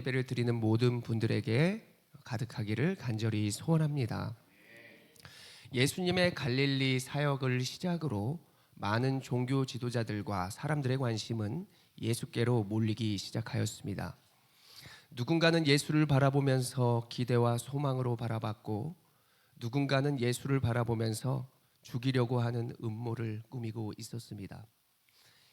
예배를 드리는 모든 분들에게 가득하기를 간절히 소원합니다. 예수님의 갈릴리 사역을 시작으로 많은 종교 지도자들과 사람들의 관심은 예수께로 몰리기 시작하였습니다. 누군가는 예수를 바라보면서 기대와 소망으로 바라봤고, 누군가는 예수를 바라보면서 죽이려고 하는 음모를 꾸미고 있었습니다.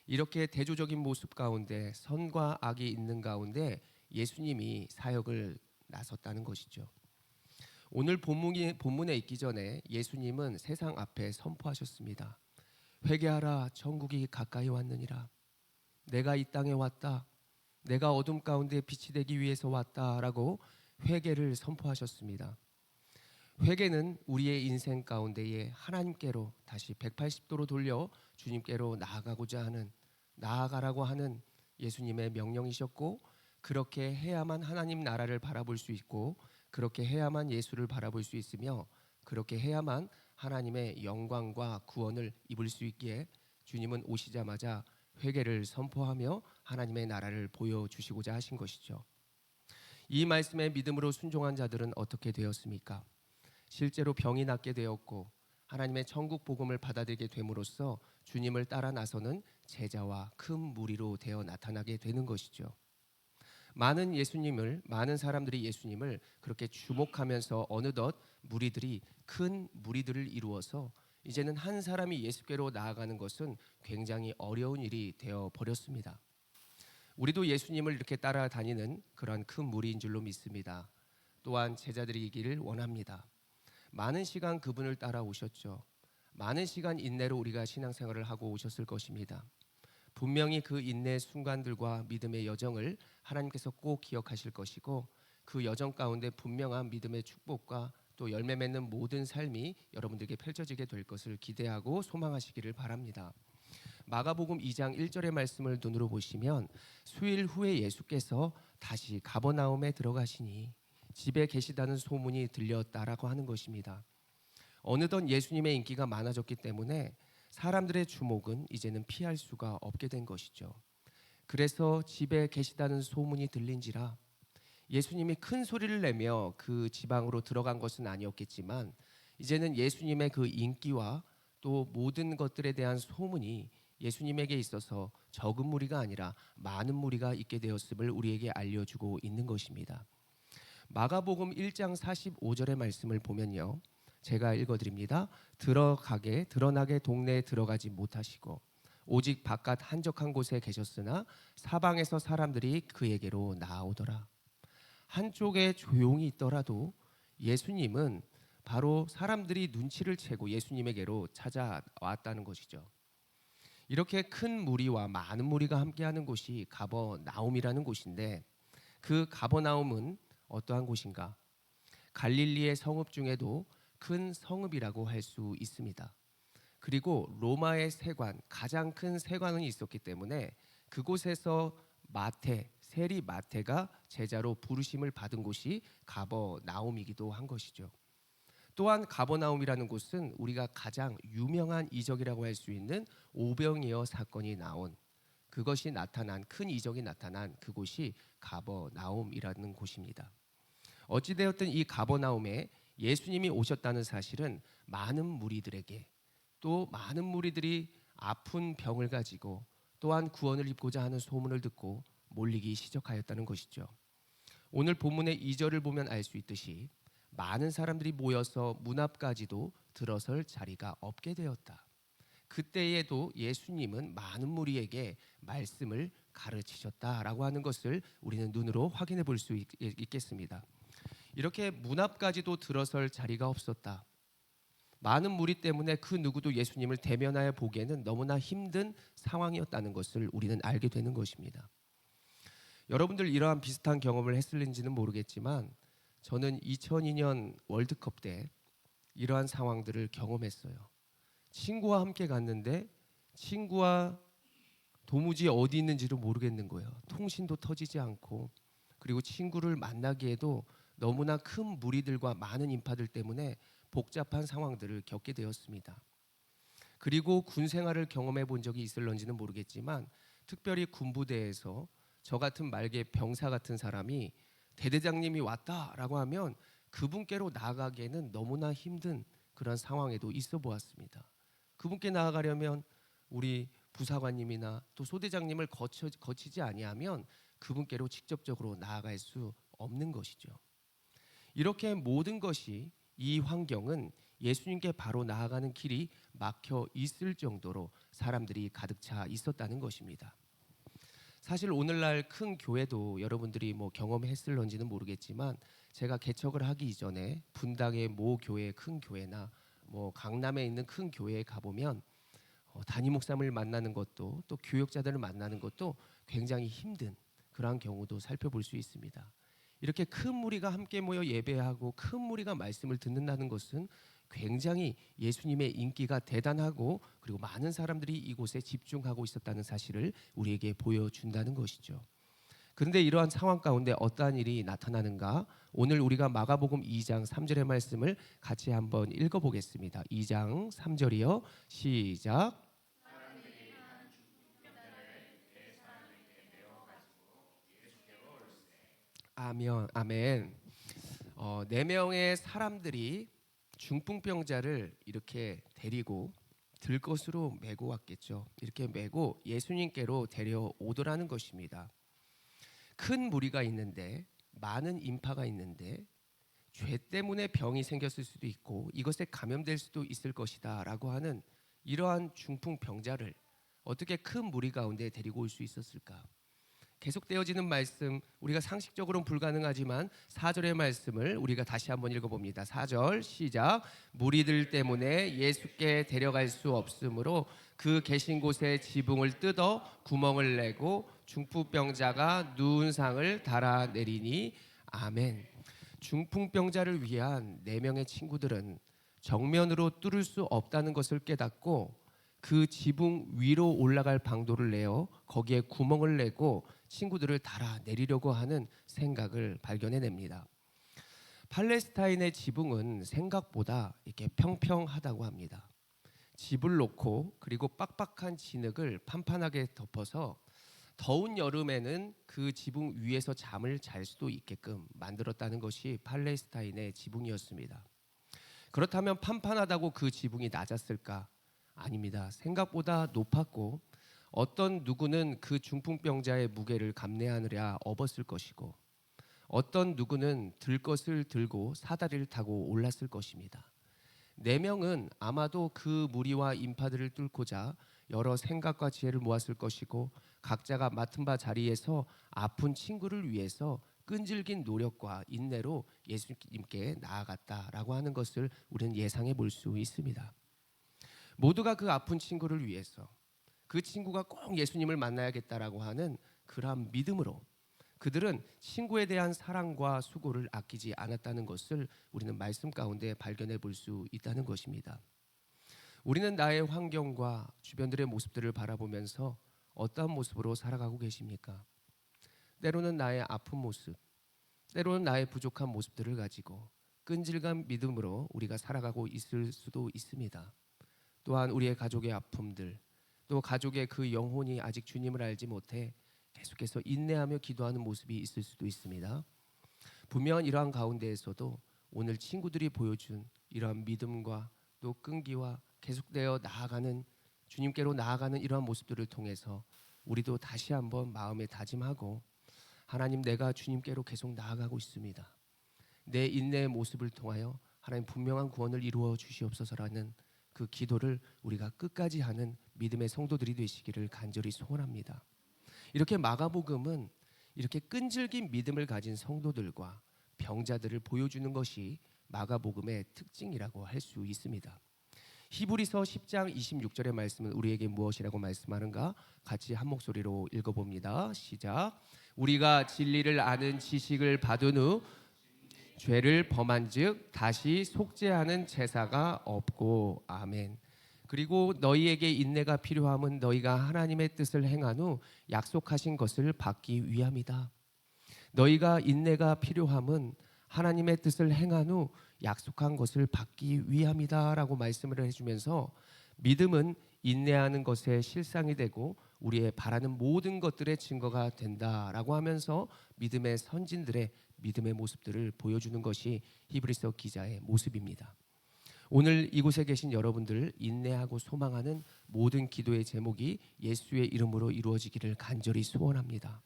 이렇게 대조적인 모습 가운데 선과 악이 있는 가운데 예수님이 사역을 나섰다는 것이죠. 오늘 본문에 있기 전에 예수님은 세상 앞에 선포하셨습니다. 회개하라, 천국이 가까이 왔느니라. 내가 이 땅에 왔다. 내가 어둠 가운데 빛이 되기 위해서 왔다라고 회개를 선포하셨습니다. 회개는 우리의 인생 가운데에 하나님께로 다시 180도로 돌려 주님께로 나아가라고 하는 예수님의 명령이셨고, 그렇게 해야만 하나님 나라를 바라볼 수 있고, 그렇게 해야만 예수를 바라볼 수 있으며, 그렇게 해야만 하나님의 영광과 구원을 입을 수 있기에 주님은 오시자마자 회개를 선포하며 하나님의 나라를 보여주시고자 하신 것이죠. 이 말씀에 믿음으로 순종한 자들은 어떻게 되었습니까? 실제로 병이 낫게 되었고 하나님의 천국 복음을 받아들이게 됨으로써 주님을 따라 나서는 제자와 큰 무리로 되어 나타나게 되는 것이죠. 많은 사람들이 예수님을 그렇게 주목하면서 어느덧 무리들이 큰 무리들을 이루어서 이제는 한 사람이 예수께로 나아가는 것은 굉장히 어려운 일이 되어 버렸습니다. 우리도 예수님을 이렇게 따라다니는 그런 큰 무리인 줄로 믿습니다. 또한 제자들이기를 원합니다. 많은 시간 그분을 따라오셨죠. 많은 시간 인내로 우리가 신앙생활을 하고 오셨을 것입니다. 분명히 그 인내의 순간들과 믿음의 여정을 하나님께서 꼭 기억하실 것이고, 그 여정 가운데 분명한 믿음의 축복과 또 열매 맺는 모든 삶이 여러분들에게 펼쳐지게 될 것을 기대하고 소망하시기를 바랍니다. 마가복음 2장 1절의 말씀을 눈으로 보시면, 수일 후에 예수께서 다시 가버나움에 들어가시니 집에 계시다는 소문이 들렸다라고 하는 것입니다. 어느덧 예수님의 인기가 많아졌기 때문에 사람들의 주목은 이제는 피할 수가 없게 된 것이죠. 그래서 집에 계시다는 소문이 들린지라 예수님이 큰 소리를 내며 그 지방으로 들어간 것은 아니었겠지만, 이제는 예수님의 그 인기와 또 모든 것들에 대한 소문이 예수님에게 있어서 적은 무리가 아니라 많은 무리가 있게 되었음을 우리에게 알려주고 있는 것입니다. 마가복음 1장 45절의 말씀을 보면요, 제가 읽어드립니다. 드러나게 동네에 들어가지 못하시고 오직 바깥 한적한 곳에 계셨으나 사방에서 사람들이 그에게로 나아오더라. 한쪽에 조용히 있더라도 예수님은 바로 사람들이 눈치를 채고 예수님에게로 찾아왔다는 것이죠. 이렇게 큰 무리와 많은 무리가 함께하는 곳이 가버나움이라는 곳인데, 그 가버나움은 어떠한 곳인가? 갈릴리의 성읍 중에도 큰 성읍이라고 할 수 있습니다. 그리고 로마의 세관, 가장 큰 세관은 있었기 때문에 그곳에서 세리 마태가 제자로 부르심을 받은 곳이 가버나움이기도 한 것이죠. 또한 가버나움이라는 곳은 우리가 가장 유명한 이적이라고 할 수 있는 오병이어 사건이 나온, 그것이 나타난, 큰 이적이 나타난 그곳이 가버나움이라는 곳입니다. 어찌되었든 이 가버나움에 예수님이 오셨다는 사실은 많은 무리들에게, 또 많은 무리들이 아픈 병을 가지고 또한 구원을 입고자 하는 소문을 듣고 몰리기 시작하였다는 것이죠. 오늘 본문의 2절을 보면 알 수 있듯이 많은 사람들이 모여서 문 앞까지도 들어설 자리가 없게 되었다. 그때에도 예수님은 많은 무리에게 말씀을 가르치셨다라고 하는 것을 우리는 눈으로 확인해 볼 수 있겠습니다. 이렇게 문 앞까지도 들어설 자리가 없었다. 많은 무리 때문에 그 누구도 예수님을 대면하여 보기에는 너무나 힘든 상황이었다는 것을 우리는 알게 되는 것입니다. 여러분들 이러한 비슷한 경험을 했을는지는 모르겠지만, 저는 2002년 월드컵 때 이러한 상황들을 경험했어요. 친구와 함께 갔는데 친구와 도무지 어디 있는지를 모르겠는 거예요. 통신도 터지지 않고, 그리고 친구를 만나기에도 너무나 큰 무리들과 많은 인파들 때문에 복잡한 상황들을 겪게 되었습니다. 그리고 군 생활을 경험해 본 적이 있을런지는 모르겠지만, 특별히 군부대에서 저 같은 말개 병사 같은 사람이 대대장님이 왔다라고 하면 그분께로 나아가기에는 너무나 힘든 그런 상황에도 있어 보았습니다. 그분께 나아가려면 우리 부사관님이나 또 소대장님을 거치지 아니하면 그분께로 직접적으로 나아갈 수 없는 것이죠. 이렇게 모든 것이 이 환경은 예수님께 바로 나아가는 길이 막혀 있을 정도로 사람들이 가득 차 있었다는 것입니다. 사실 오늘날 큰 교회도 여러분들이 경험했을런지는 모르겠지만 제가 개척을 하기 이전에 분당의 모 교회 큰 교회나 강남에 있는 큰 교회에 가보면 담임 목사님을 만나는 것도 또 교역자들을 만나는 것도 굉장히 힘든 그러한 경우도 살펴볼 수 있습니다. 이렇게 큰 무리가 함께 모여 예배하고 큰 무리가 말씀을 듣는다는 것은 굉장히 예수님의 인기가 대단하고 그리고 많은 사람들이 이곳에 집중하고 있었다는 사실을 우리에게 보여준다는 것이죠. 그런데 이러한 상황 가운데 어떠한 일이 나타나는가? 오늘 우리가 마가복음 2장 3절의 말씀을 같이 한번 읽어보겠습니다. 2장 3절이요. 시작. 아멘. 4명의 사람들이 중풍병자를 이렇게 데리고 들것으로 메고 왔겠죠. 이렇게 메고 예수님께로 데려오더라는 것입니다. 큰 무리가 있는데 많은 인파가 있는데 죄 때문에 병이 생겼을 수도 있고 이것에 감염될 수도 있을 것이다 라고 하는 이러한 중풍병자를 어떻게 큰 무리 가운데 데리고 올 수 있었을까? 계속되어지는 말씀, 우리가 상식적으로는 불가능하지만 4절의 말씀을 우리가 다시 한번 읽어봅니다. 4절 시작. 무리들 때문에 예수께 데려갈 수 없으므로 그 계신 곳에 지붕을 뜯어 구멍을 내고 중풍병자가 누운 상을 달아내리니 아멘. 중풍병자를 위한 4명의 친구들은 정면으로 뚫을 수 없다는 것을 깨닫고 그 지붕 위로 올라갈 방도를 내어 거기에 구멍을 내고 친구들을 달아내리려고 하는 생각을 발견해냅니다. 팔레스타인의 지붕은 생각보다 이렇게 평평하다고 합니다. 집을 놓고 그리고 빡빡한 진흙을 판판하게 덮어서 더운 여름에는 그 지붕 위에서 잠을 잘 수도 있게끔 만들었다는 것이 팔레스타인의 지붕이었습니다. 그렇다면 판판하다고 그 지붕이 낮았을까? 아닙니다. 생각보다 높았고 어떤 누구는 그 중풍병자의 무게를 감내하느라 업었을 것이고 어떤 누구는 들 것을 들고 사다리를 타고 올랐을 것입니다. 4명은 아마도 그 무리와 인파들을 뚫고자 여러 생각과 지혜를 모았을 것이고 각자가 맡은 바 자리에서 아픈 친구를 위해서 끈질긴 노력과 인내로 예수님께 나아갔다라고 하는 것을 우리는 예상해 볼 수 있습니다. 모두가 그 아픈 친구를 위해서 그 친구가 꼭 예수님을 만나야겠다라고 하는 그러한 믿음으로 그들은 친구에 대한 사랑과 수고를 아끼지 않았다는 것을 우리는 말씀 가운데 발견해 볼 수 있다는 것입니다. 우리는 나의 환경과 주변들의 모습들을 바라보면서 어떠한 모습으로 살아가고 계십니까? 때로는 나의 아픈 모습, 때로는 나의 부족한 모습들을 가지고 끈질긴 믿음으로 우리가 살아가고 있을 수도 있습니다. 또한 우리의 가족의 아픔들, 또 가족의 그 영혼이 아직 주님을 알지 못해 계속해서 인내하며 기도하는 모습이 있을 수도 있습니다. 분명 이러한 가운데에서도 오늘 친구들이 보여준 이러한 믿음과 또 끈기와 계속되어 나아가는 주님께로 나아가는 이러한 모습들을 통해서 우리도 다시 한번 마음에 다짐하고 하나님, 내가 주님께로 계속 나아가고 있습니다. 내 인내의 모습을 통하여 하나님 분명한 구원을 이루어 주시옵소서라는 그 기도를 우리가 끝까지 하는 믿음의 성도들이 되시기를 간절히 소원합니다. 이렇게 마가복음은 이렇게 끈질긴 믿음을 가진 성도들과 병자들을 보여주는 것이 마가복음의 특징이라고 할 수 있습니다. 히브리서 10장 26절의 말씀은 우리에게 무엇이라고 말씀하는가? 같이 한 목소리로 읽어봅니다. 시작. 우리가 진리를 아는 지식을 받은 후 죄를 범한즉 다시 속죄하는 제사가 없고 아멘. 그리고 너희에게 인내가 필요함은 너희가 하나님의 뜻을 행한 후 약속하신 것을 받기 위함이다. 너희가 인내가 필요함은 하나님의 뜻을 행한 후 약속한 것을 받기 위함이다 라고 말씀을 해주면서 믿음은 인내하는 것의 실상이 되고 우리의 바라는 모든 것들의 증거가 된다라고 하면서 믿음의 선진들의 믿음의 모습들을 보여주는 것이 히브리서 기자의 모습입니다. 오늘 이곳에 계신 여러분들 인내하고 소망하는 모든 기도의 제목이 예수의 이름으로 이루어지기를 간절히 소원합니다.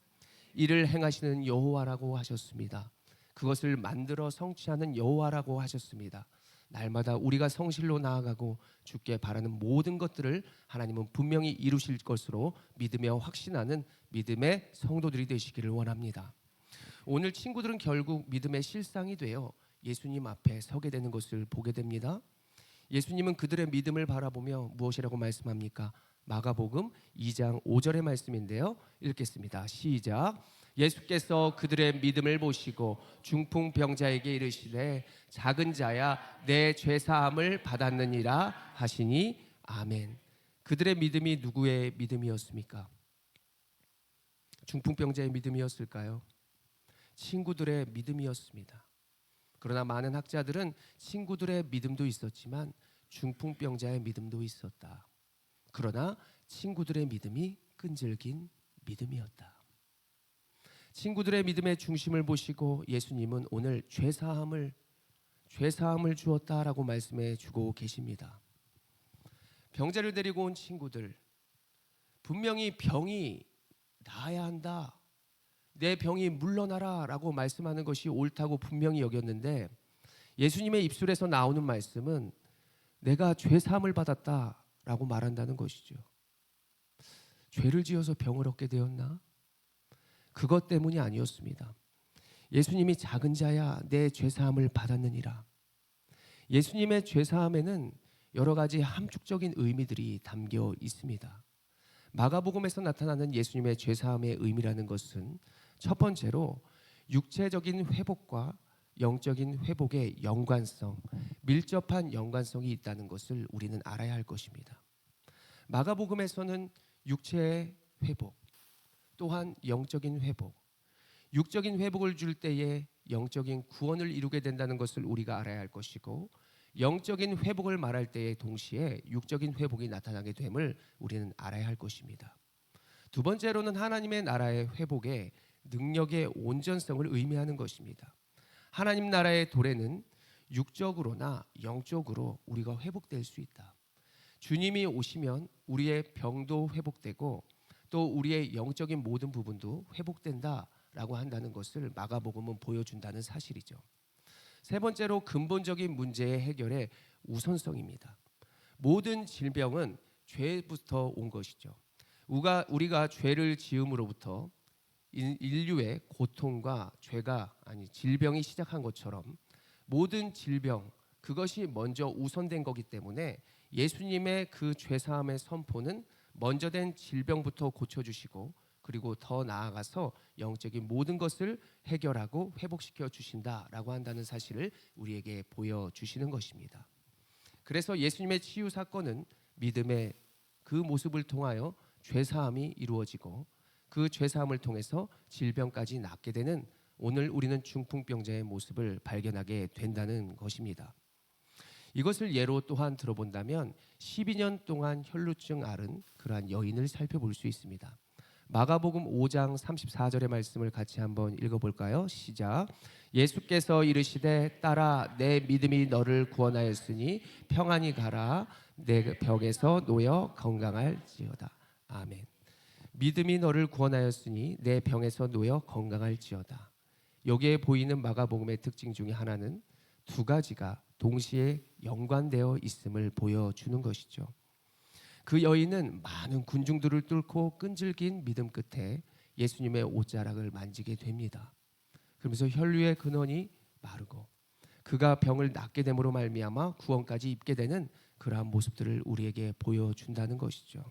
이를 행하시는 여호와라고 하셨습니다. 그것을 만들어 성취하는 여호와라고 하셨습니다. 날마다 우리가 성실로 나아가고 주께 바라는 모든 것들을 하나님은 분명히 이루실 것으로 믿으며 확신하는 믿음의 성도들이 되시기를 원합니다. 오늘 친구들은 결국 믿음의 실상이 되어 예수님 앞에 서게 되는 것을 보게 됩니다. 예수님은 그들의 믿음을 바라보며 무엇이라고 말씀합니까? 마가복음 2장 5절의 말씀인데요. 읽겠습니다. 시작. 예수께서 그들의 믿음을 보시고 중풍병자에게 이르시되 작은 자야 내 죄사함을 받았느니라 하시니 아멘. 그들의 믿음이 누구의 믿음이었습니까? 중풍병자의 믿음이었을까요? 친구들의 믿음이었습니다. 그러나 많은 학자들은 친구들의 믿음도 있었지만 중풍병자의 믿음도 있었다. 그러나 친구들의 믿음이 끈질긴 믿음이었다. 친구들의 믿음의 중심을 보시고 예수님은 오늘 죄사함을 주었다라고 말씀해 주고 계십니다. 병자를 데리고 온 친구들, 분명히 병이 나아야 한다, 내 병이 물러나라 라고 말씀하는 것이 옳다고 분명히 여겼는데 예수님의 입술에서 나오는 말씀은 내가 죄사함을 받았다 라고 말한다는 것이죠. 죄를 지어서 병을 얻게 되었나? 그것 때문이 아니었습니다. 예수님이 작은 자야 내 죄사함을 받았느니라. 예수님의 죄사함에는 여러 가지 함축적인 의미들이 담겨 있습니다. 마가복음에서 나타나는 예수님의 죄사함의 의미라는 것은 첫 번째로 육체적인 회복과 영적인 회복의 연관성, 밀접한 연관성이 있다는 것을 우리는 알아야 할 것입니다. 마가복음에서는 육체의 회복, 또한 영적인 회복, 육적인 회복을 줄 때에 영적인 구원을 이루게 된다는 것을 우리가 알아야 할 것이고, 영적인 회복을 말할 때에 동시에 육적인 회복이 나타나게 됨을 우리는 알아야 할 것입니다. 두 번째로는 하나님의 나라의 회복에 능력의 온전성을 의미하는 것입니다. 하나님 나라의 도래는 육적으로나 영적으로 우리가 회복될 수 있다. 주님이 오시면 우리의 병도 회복되고 또 우리의 영적인 모든 부분도 회복된다라고 한다는 것을 마가복음은 보여준다는 사실이죠. 세 번째로 근본적인 문제의 해결의 우선성입니다. 모든 질병은 죄부터 온 것이죠. 우리가 죄를 지음으로부터 인류의 고통과 질병이 시작한 것처럼 모든 질병, 그것이 먼저 우선된 거기 때문에 예수님의 그 죄사함의 선포는 먼저 된 질병부터 고쳐주시고 그리고 더 나아가서 영적인 모든 것을 해결하고 회복시켜 주신다라고 한다는 사실을 우리에게 보여주시는 것입니다. 그래서 예수님의 치유 사건은 믿음의 그 모습을 통하여 죄사함이 이루어지고 그 죄사함을 통해서 질병까지 낫게 되는 오늘 우리는 중풍병자의 모습을 발견하게 된다는 것입니다. 이것을 예로 또한 들어본다면 12년 동안 혈루증 앓은 그러한 여인을 살펴볼 수 있습니다. 마가복음 5장 34절의 말씀을 같이 한번 읽어볼까요? 시작. 예수께서 이르시되 딸아 내 믿음이 너를 구원하였으니 평안히 가라 내 벽에서 놓여 건강할지어다. 아멘. 믿음이 너를 구원하였으니 내 병에서 놓여 건강할지어다. 여기에 보이는 마가복음의 특징 중에 하나는 두 가지가 동시에 연관되어 있음을 보여주는 것이죠. 그 여인은 많은 군중들을 뚫고 끈질긴 믿음 끝에 예수님의 옷자락을 만지게 됩니다. 그러면서 혈류의 근원이 마르고 그가 병을 낫게 됨으로 말미암아 구원까지 입게 되는 그러한 모습들을 우리에게 보여준다는 것이죠.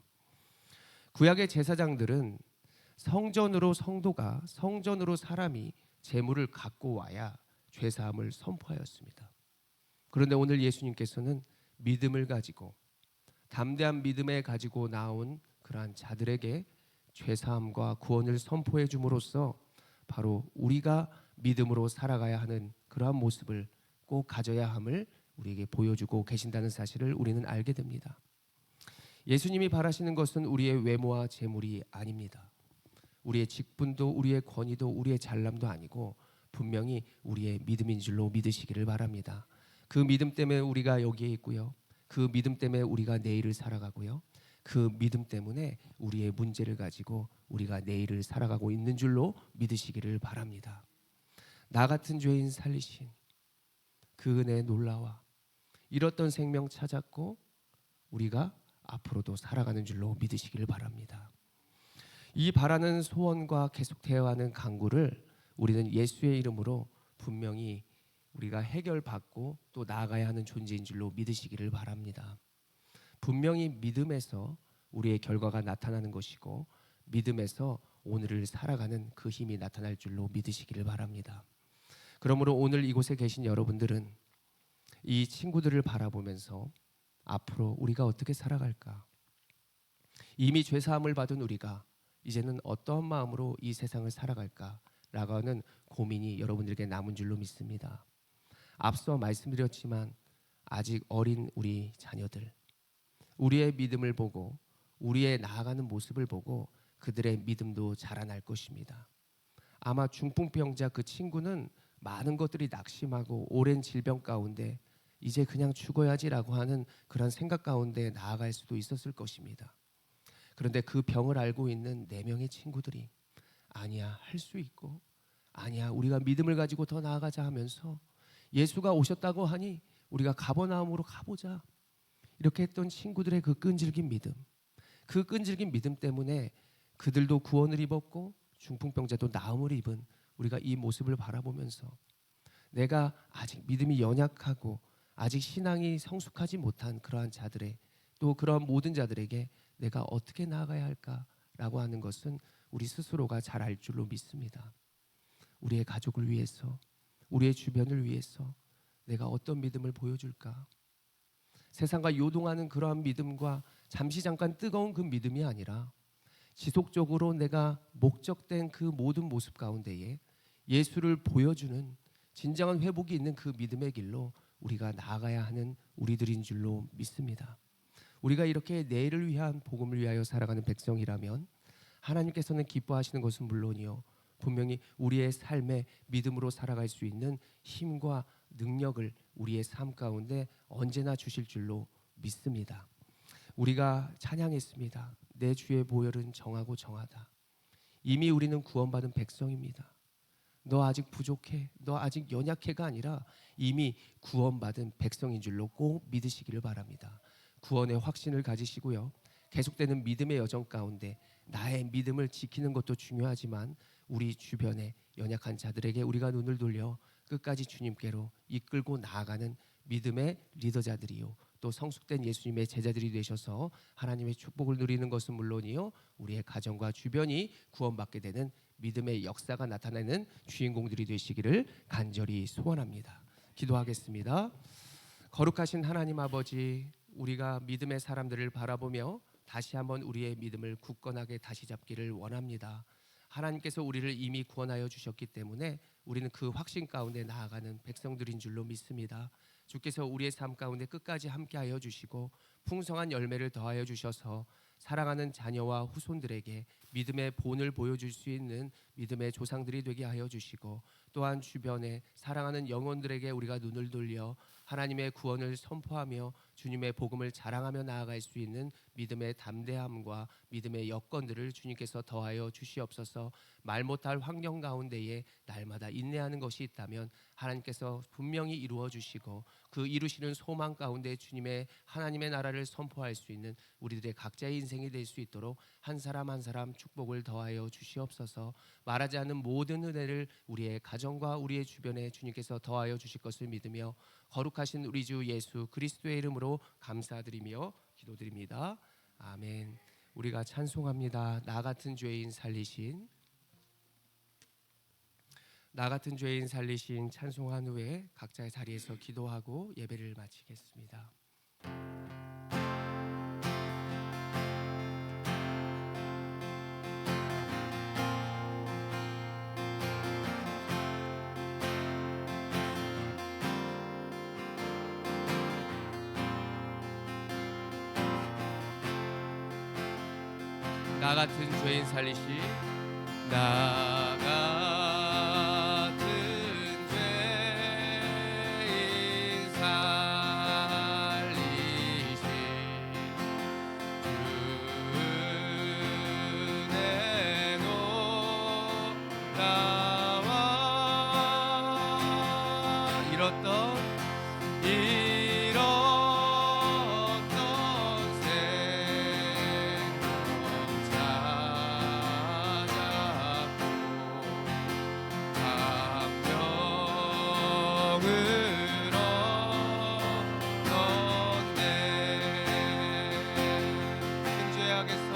구약의 제사장들은 성전으로 사람이 제물을 갖고 와야 죄사함을 선포하였습니다. 그런데 오늘 예수님께서는 믿음을 가지고 담대한 믿음에 가지고 나온 그러한 자들에게 죄사함과 구원을 선포해 줌으로써 바로 우리가 믿음으로 살아가야 하는 그러한 모습을 꼭 가져야 함을 우리에게 보여주고 계신다는 사실을 우리는 알게 됩니다. 예수님이 바라시는 것은 우리의 외모와 재물이 아닙니다. 우리의 직분도 우리의 권위도 우리의 잘남도 아니고 분명히 우리의 믿음인 줄로 믿으시기를 바랍니다. 그 믿음 때문에 우리가 여기에 있고요. 그 믿음 때문에 우리가 내일을 살아가고요. 그 믿음 때문에 우리의 문제를 가지고 우리가 내일을 살아가고 있는 줄로 믿으시기를 바랍니다. 나 같은 죄인 살리신 그 은혜의 놀라와 잃었던 생명 찾았고 우리가 앞으로도 살아가는 줄로 믿으시기를 바랍니다. 이 바라는 소원과 계속 대화하는 간구를 우리는 예수의 이름으로 분명히 우리가 해결받고 또 나아가야 하는 존재인 줄로 믿으시기를 바랍니다. 분명히 믿음에서 우리의 결과가 나타나는 것이고 믿음에서 오늘을 살아가는 그 힘이 나타날 줄로 믿으시기를 바랍니다. 그러므로 오늘 이곳에 계신 여러분들은 이 친구들을 바라보면서 앞으로 우리가 어떻게 살아갈까? 이미 죄사함을 받은 우리가 이제는 어떠한 마음으로 이 세상을 살아갈까라고 하는 고민이 여러분들에게 남은 줄로 믿습니다. 앞서 말씀드렸지만 아직 어린 우리 자녀들, 우리의 믿음을 보고 우리의 나아가는 모습을 보고 그들의 믿음도 자라날 것입니다. 아마 중풍병자 그 친구는 많은 것들이 낙심하고 오랜 질병 가운데 이제 그냥 죽어야지라고 하는 그런 생각 가운데 나아갈 수도 있었을 것입니다. 그런데 그 병을 알고 있는 4명의 친구들이 아니야, 할 수 있고, 아니야, 우리가 믿음을 가지고 더 나아가자 하면서 예수가 오셨다고 하니 우리가 가버나움으로 가보자, 이렇게 했던 친구들의 그 끈질긴 믿음, 그 끈질긴 믿음 때문에 그들도 구원을 입었고 중풍병자도 나음을 입은 우리가 이 모습을 바라보면서 내가 아직 믿음이 연약하고 아직 신앙이 성숙하지 못한 그러한 자들의 또 그러한 모든 자들에게 내가 어떻게 나아가야 할까라고 하는 것은 우리 스스로가 잘 알 줄로 믿습니다. 우리의 가족을 위해서, 우리의 주변을 위해서 내가 어떤 믿음을 보여줄까? 세상과 요동하는 그러한 믿음과 잠시 잠깐 뜨거운 그 믿음이 아니라 지속적으로 내가 목적된 그 모든 모습 가운데에 예수를 보여주는 진정한 회복이 있는 그 믿음의 길로 우리가 나아가야 하는 우리들인 줄로 믿습니다. 우리가 이렇게 내일을 위한 복음을 위하여 살아가는 백성이라면 하나님께서는 기뻐하시는 것은 물론이요, 분명히 우리의 삶에 믿음으로 살아갈 수 있는 힘과 능력을 우리의 삶 가운데 언제나 주실 줄로 믿습니다. 우리가 찬양했습니다. 내 주의 보혈은 정하고 정하다. 이미 우리는 구원받은 백성입니다. 너 아직 부족해, 너 아직 연약해가 아니라 이미 구원받은 백성인 줄로 꼭 믿으시기를 바랍니다. 구원의 확신을 가지시고요, 계속되는 믿음의 여정 가운데 나의 믿음을 지키는 것도 중요하지만 우리 주변의 연약한 자들에게 우리가 눈을 돌려 끝까지 주님께로 이끌고 나아가는 믿음의 리더자들이요, 또 성숙된 예수님의 제자들이 되셔서 하나님의 축복을 누리는 것은 물론이요, 우리의 가정과 주변이 구원받게 되는 믿음의 역사가 나타내는 주인공들이 되시기를 간절히 소원합니다. 기도하겠습니다. 거룩하신 하나님 아버지, 우리가 믿음의 사람들을 바라보며 다시 한번 우리의 믿음을 굳건하게 다시 잡기를 원합니다. 하나님께서 우리를 이미 구원하여 주셨기 때문에 우리는 그 확신 가운데 나아가는 백성들인 줄로 믿습니다. 주께서 우리의 삶 가운데 끝까지 함께하여 주시고 풍성한 열매를 더하여 주셔서 사랑하는 자녀와 후손들에게 믿음의 본을 보여줄 수 있는 믿음의 조상들이 되게 하여 주시고, 또한 주변에 사랑하는 영혼들에게 우리가 눈을 돌려 하나님의 구원을 선포하며 주님의 복음을 자랑하며 나아갈 수 있는 믿음의 담대함과 믿음의 여건들을 주님께서 더하여 주시옵소서. 말 못할 환경 가운데에 날마다 인내하는 것이 있다면 하나님께서 분명히 이루어 주시고 그 이루시는 소망 가운데 주님의 하나님의 나라를 선포할 수 있는 우리들의 각자의 인생이 될 수 있도록 한 사람 한 사람 축복을 더하여 주시옵소서. 말하지 않는 모든 은혜를 우리의 가정과 우리의 주변에 주님께서 더하여 주실 것을 믿으며 거룩하신 우리 주 예수 그리스도의 이름으로 감사드리며 기도드립니다. 아멘. 우리가 찬송합니다. 나 같은 죄인 살리신, 나 같은 죄인 살리신 찬송한 후에 각자의 자리에서 기도하고 예배를 마치겠습니다. 나 같은 죄인 살리시 나 같은 죄인 살리시 주내 놀라와 잃었던 생명 찾았고 감명을 얻었네 큰 죄악에서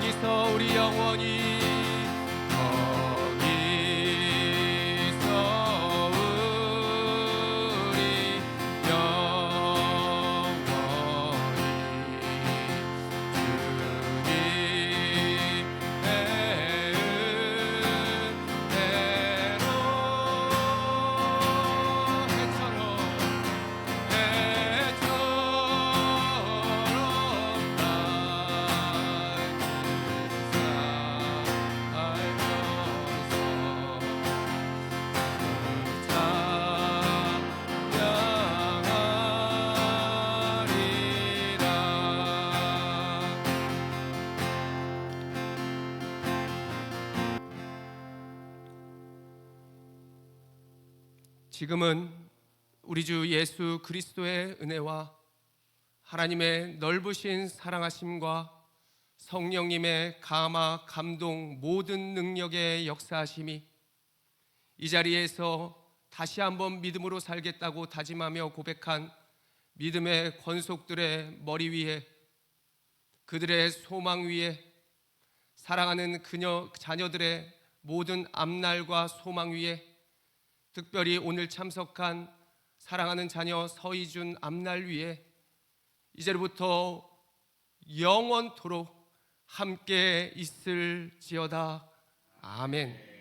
거기서 우리 영원히 거기서 우리 영원히 주님의 은혜로 해처럼 지금은 우리 주 예수 그리스도의 은혜와 하나님의 넓으신 사랑하심과 성령님의 감화, 감동, 모든 능력의 역사하심이 이 자리에서 다시 한번 믿음으로 살겠다고 다짐하며 고백한 믿음의 권속들의 머리 위에, 그들의 소망 위에, 사랑하는 자녀들의 모든 앞날과 소망 위에, 특별히 오늘 참석한 사랑하는 자녀 서희준 앞날 위에 이제부터 영원토록 함께 있을지어다. 아멘.